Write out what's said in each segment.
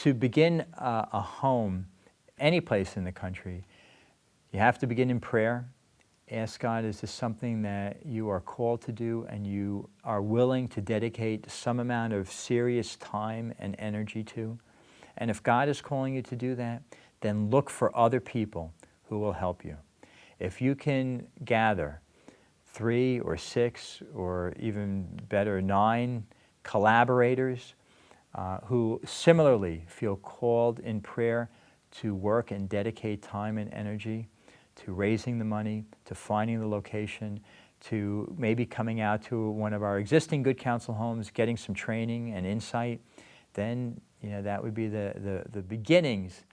To begin a home, any place in the country, you have to begin in prayer. Ask God, is this something that you are called to do and you are willing to dedicate some amount of serious time and energy to? And if God is calling you to do that, then look for other people who will help you. If you can gather 3 or 6 or even better 9 collaborators who similarly feel called in prayer to work and dedicate time and energy to raising the money, to finding the location, to maybe coming out to one of our existing Good Counsel homes, getting some training and insight, then that would be the beginnings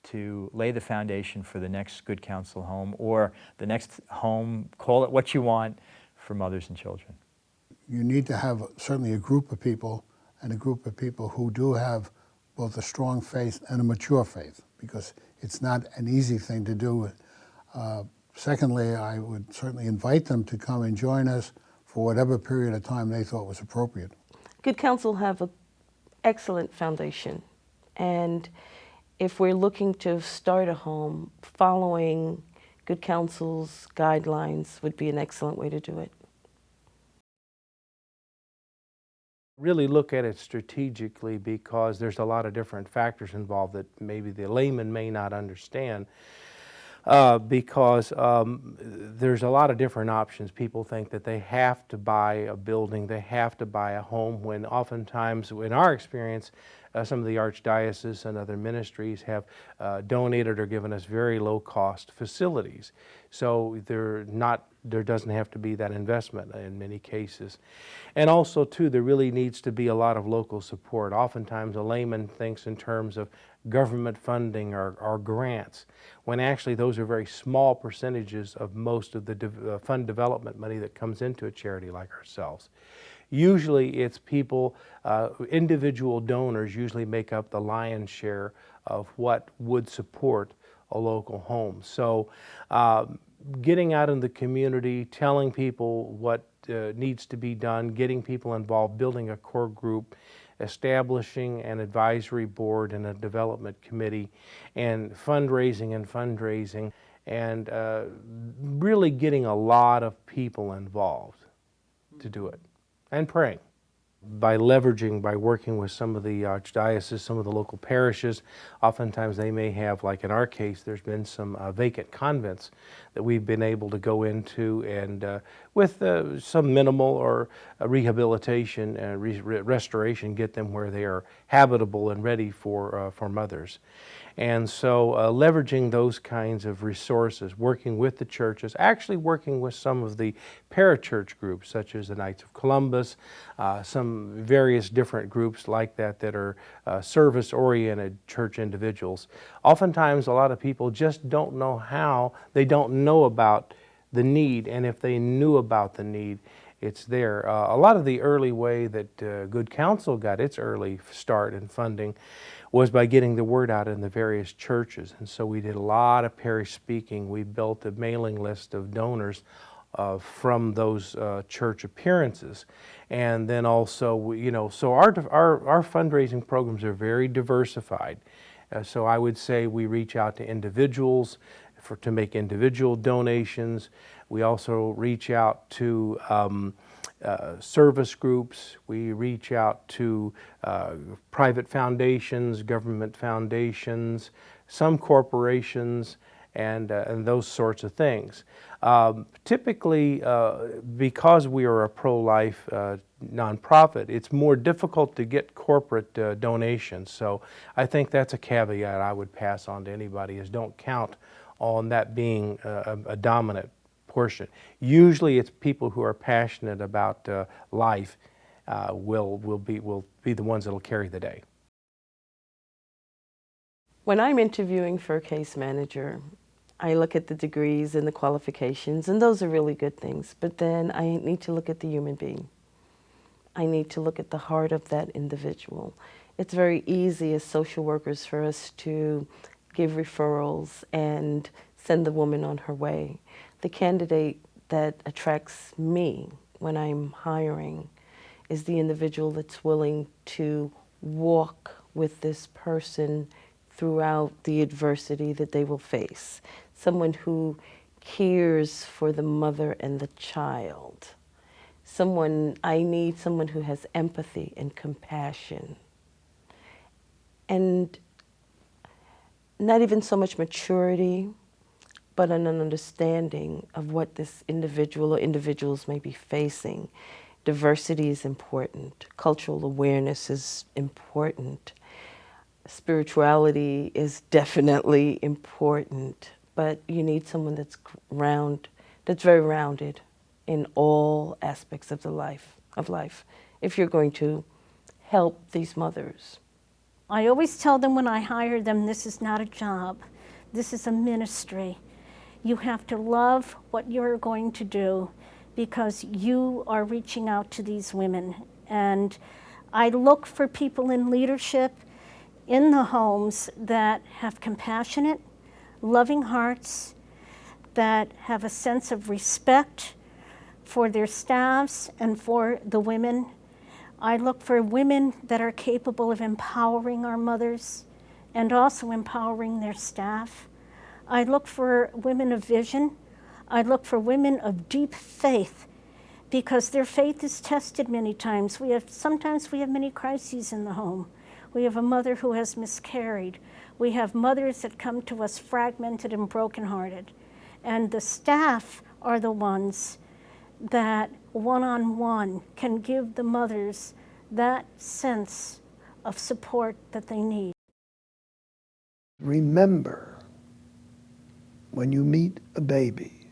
to lay the foundation for the next Good Counsel home or the next home, call it what you want, for mothers and children. You need to have certainly a group of people, and a group of people who do have both a strong faith and a mature faith, because it's not an easy thing to do. Secondly, I would certainly invite them to come and join us for whatever period of time they thought was appropriate. Good Counsel have an excellent foundation, and if we're looking to start a home, following Good Counsel's guidelines would be an excellent way to do it. Really look at it strategically, because there's a lot of different factors involved that maybe the layman may not understand. Because there's a lot of different options. People think that they have to buy a building, they have to buy a home, when oftentimes, in our experience, some of the archdioceses and other ministries have donated or given us very low-cost facilities. So there doesn't have to be that investment in many cases. And also, too, there really needs to be a lot of local support. Oftentimes, a layman thinks in terms of government funding or grants, when actually those are very small percentages of most of the fund development money that comes into a charity like ourselves. Usually it's people, individual donors usually make up the lion's share of what would support a local home. So getting out in the community, telling people what needs to be done, getting people involved, building a core group, establishing an advisory board and a development committee, and fundraising, and really getting a lot of people involved to do it, and praying. By working with some of the archdioceses, some of the local parishes, oftentimes they may have, like in our case, there's been some vacant convents that we've been able to go into, and with some minimal or rehabilitation and restoration, get them where they are habitable and ready for mothers. And so leveraging those kinds of resources, working with the churches, actually working with some of the parachurch groups, such as the Knights of Columbus, some various different groups like that that are service-oriented church individuals. Oftentimes, a lot of people just don't know how, they don't know about the need, and if they knew about the need, it's there. A lot of the early way that Good Counsel got its early start in funding was by getting the word out in the various churches. And so we did a lot of parish speaking. We built a mailing list of donors from those church appearances. And then also, so our fundraising programs are very diversified. So I would say we reach out to individuals to make individual donations. We also reach out to service groups. We reach out to private foundations, government foundations, some corporations, and those sorts of things. Typically, because we are a pro-life nonprofit, it's more difficult to get corporate donations. So I think that's a caveat I would pass on to anybody, is don't count on that being a dominant portion. Usually it's people who are passionate about life will be the ones that will carry the day. When I'm interviewing for a case manager, I look at the degrees and the qualifications, and those are really good things, but then I need to look at the human being. I need to look at the heart of that individual. It's very easy as social workers for us to give referrals and send the woman on her way. The candidate that attracts me when I'm hiring is the individual that's willing to walk with this person throughout the adversity that they will face. Someone who cares for the mother and the child. I need someone who has empathy and compassion. And not even so much maturity, but an understanding of what this individual or individuals may be facing. Diversity is important. Cultural awareness is important. Spirituality is definitely important, but you need someone that's very rounded in all aspects of life, if you're going to help these mothers. I always tell them when I hire them, this is not a job, this is a ministry. You have to love what you're going to do because you are reaching out to these women. And I look for people in leadership in the homes that have compassionate, loving hearts, that have a sense of respect for their staffs and for the women. I look for women that are capable of empowering our mothers and also empowering their staff. I look for women of vision. I look for women of deep faith because their faith is tested many times. Sometimes we have many crises in the home. We have a mother who has miscarried. We have mothers that come to us fragmented and brokenhearted. And the staff are the ones that one-on-one can give the mothers that sense of support that they need. Remember, when you meet a baby,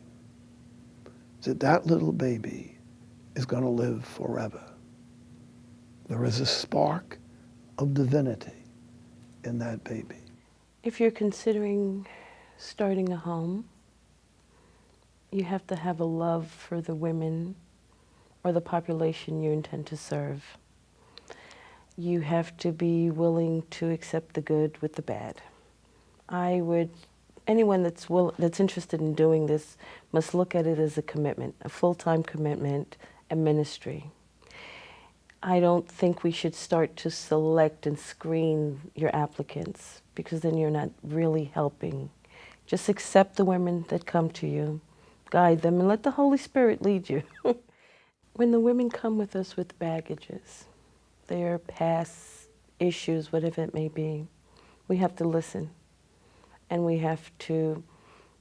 that little baby is going to live forever. There is a spark of divinity in that baby. If you're considering starting a home, you have to have a love for the women or the population you intend to serve. You have to be willing to accept the good with the bad. Anyone that's interested in doing this must look at it as a commitment, a full-time commitment, a ministry. I don't think we should start to select and screen your applicants because then you're not really helping. Just accept the women that come to you, guide them, and let the Holy Spirit lead you. When the women come with us with baggages, their past issues, whatever it may be, we have to listen. And we have to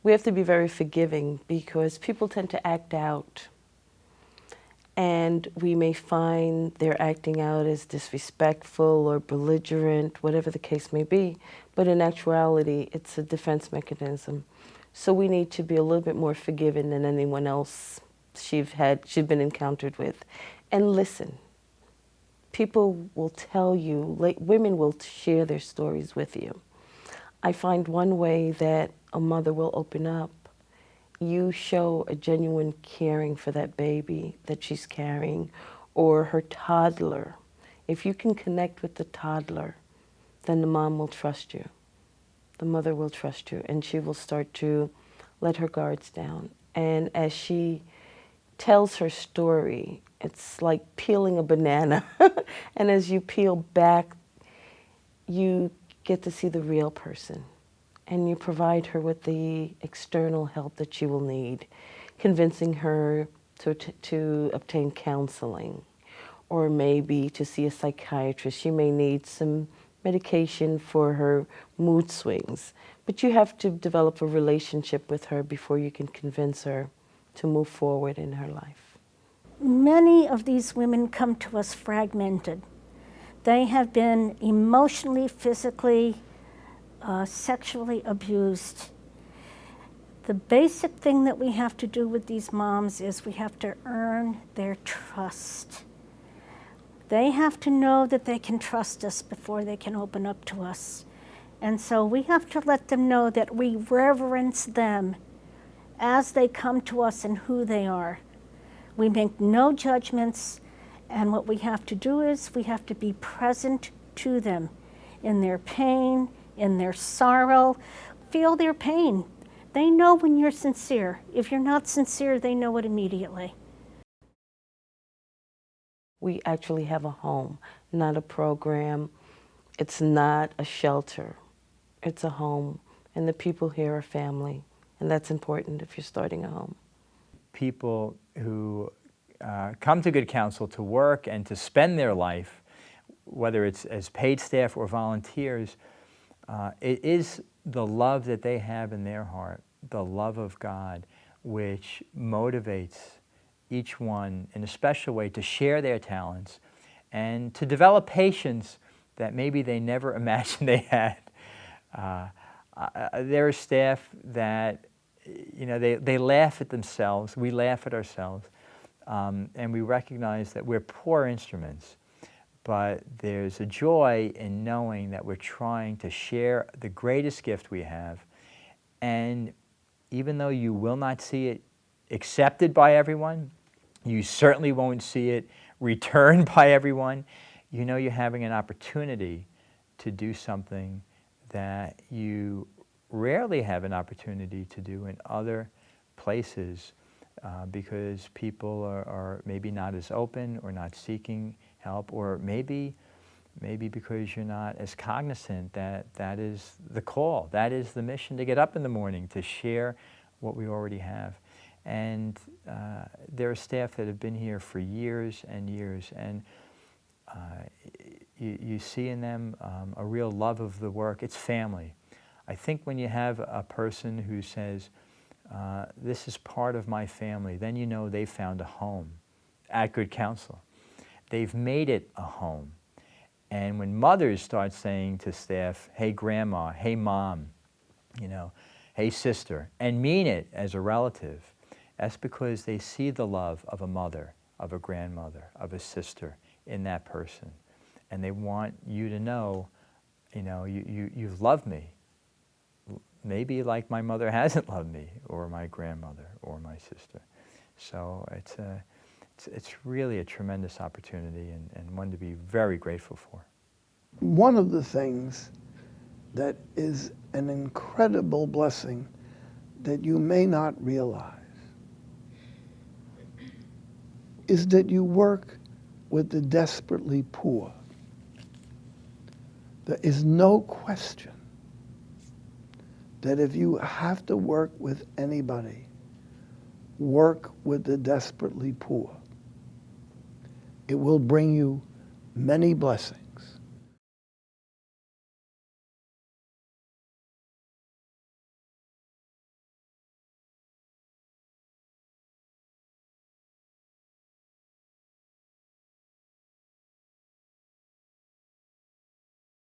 be very forgiving because people tend to act out. And we may find they're acting out as disrespectful or belligerent, whatever the case may be. But in actuality, it's a defense mechanism. So we need to be a little bit more forgiving than anyone else she's been encountered with. And listen. People will tell you, women will share their stories with you. I find one way that a mother will open up, you show a genuine caring for that baby that she's carrying or her toddler. If you can connect with the toddler, then the mom will trust you. The mother will trust you, and she will start to let her guards down. And as she tells her story, it's like peeling a banana. And as you peel back, you get to see the real person. And you provide her with the external help that she will need, convincing her to obtain counseling, or maybe to see a psychiatrist. She may need some medication for her mood swings. But you have to develop a relationship with her before you can convince her to move forward in her life. Many of these women come to us fragmented. They have been emotionally, physically, sexually abused. The basic thing that we have to do with these moms is we have to earn their trust. They have to know that they can trust us before they can open up to us. And so we have to let them know that we reverence them as they come to us and who they are. We make no judgments, and what we have to do is we have to be present to them in their pain, in their sorrow. Feel their pain. They know when you're sincere. If you're not sincere, they know it immediately. We actually have a home, not a program It's not a shelter. It's a home. And the people here are family. And that's important if you're starting a home. People who come to Good Counsel to work and to spend their life, whether it's as paid staff or volunteers, it is the love that they have in their heart, the love of God, which motivates each one in a special way to share their talents and to develop patience that maybe they never imagined they had. There are staff that, you know, they laugh at themselves, we laugh at ourselves, and we recognize that we're poor instruments, but there's a joy in knowing that we're trying to share the greatest gift we have, and even though you will not see it accepted by everyone, you certainly won't see it returned by everyone, you know you're having an opportunity to do something that you rarely have an opportunity to do in other places because people are maybe not as open or not seeking help, or maybe because you're not as cognizant that that is the call, that is the mission, to get up in the morning, to share what we already have. And there are staff that have been here for years and years, and you see in them a real love of the work. It's family. I think when you have a person who says, this is part of my family, then you know they've found a home at Good Counsel. They've made it a home. And when mothers start saying to staff, hey grandma, hey mom, you know, hey sister, and mean it as a relative, that's because they see the love of a mother, of a grandmother, of a sister in that person. And they want you to know, you know, you've loved me. Maybe like my mother hasn't loved me, or my grandmother, or my sister. So it's really a tremendous opportunity, and one to be very grateful for. One of the things that is an incredible blessing that you may not realize is that you work with the desperately poor. There is no question that if you have to work with anybody, work with the desperately poor. It will bring you many blessings.